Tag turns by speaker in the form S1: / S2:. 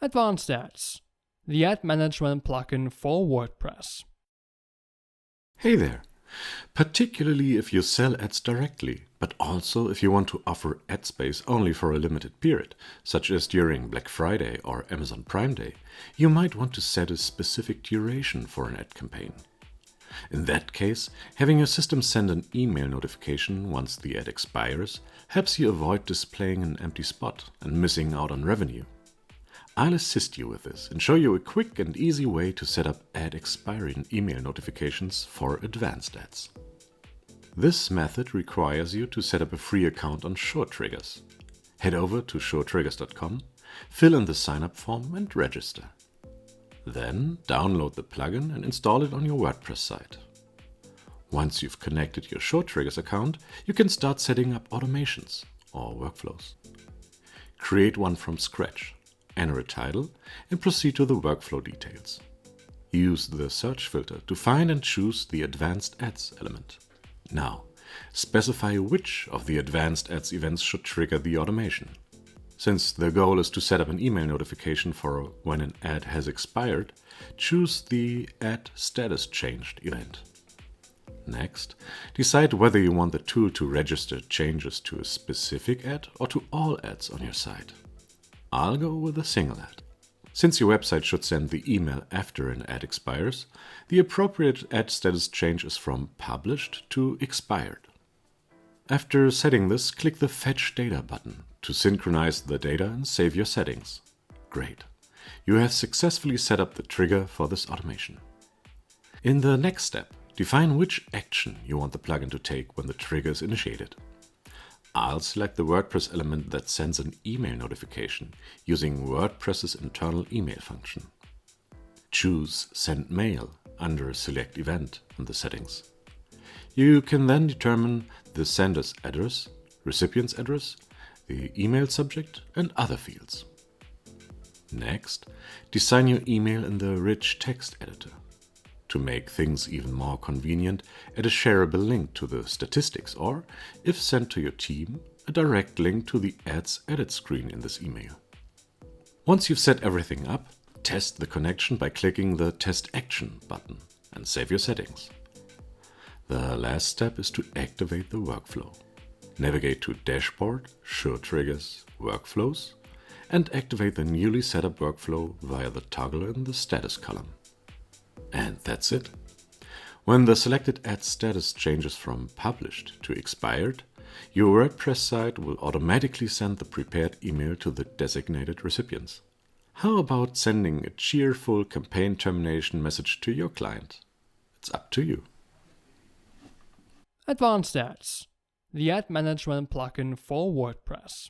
S1: Advanced Ads, the ad management plugin for WordPress.
S2: Hey there! Particularly if you sell ads directly, but also if you want to offer ad space only for a limited period, such as during Black Friday or Amazon Prime Day, you might want to set a specific duration for an ad campaign. In that case, having your system send an email notification once the ad expires helps you avoid displaying an empty spot and missing out on revenue. I'll assist you with this and show you a quick and easy way to set up ad expiry email notifications for advanced ads. This method requires you to set up a free account on SureTriggers. Head over to suretriggers.com, fill in the sign-up form and register. Then download the plugin and install it on your WordPress site. Once you've connected your SureTriggers account, you can start setting up automations or workflows. Create one from scratch. Enter a title and proceed to the workflow details. Use the search filter to find and choose the Advanced Ads element. Now, specify which of the Advanced Ads events should trigger the automation. Since the goal is to set up an email notification for when an ad has expired, choose the Ad Status Changed event. Next, decide whether you want the tool to register changes to a specific ad or to all ads on your site. I'll go with a single ad. Since your website should send the email after an ad expires, the appropriate ad status change is from published to expired. After setting this, click the Fetch Data button to synchronize the data and save your settings. Great! You have successfully set up the trigger for this automation. In the next step, define which action you want the plugin to take when the trigger is initiated. I'll select the WordPress element that sends an email notification using WordPress's internal email function. Choose Send Mail under Select Event in the settings. You can then determine the sender's address, recipient's address, the email subject, and other fields. Next, design your email in the Rich Text Editor. To make things even more convenient, add a shareable link to the statistics or, if sent to your team, a direct link to the Ads Edit screen in this email. Once you've set everything up, test the connection by clicking the Test Action button and save your settings. The last step is to activate the workflow. Navigate to Dashboard, SureTriggers, Workflows, and activate the newly set up workflow via the toggle in the Status column. And that's it. When the selected ad status changes from published to expired, your WordPress site will automatically send the prepared email to the designated recipients. How about sending a cheerful campaign termination message to your client? It's up to you.
S1: Advanced Ads, the ad management plugin for WordPress.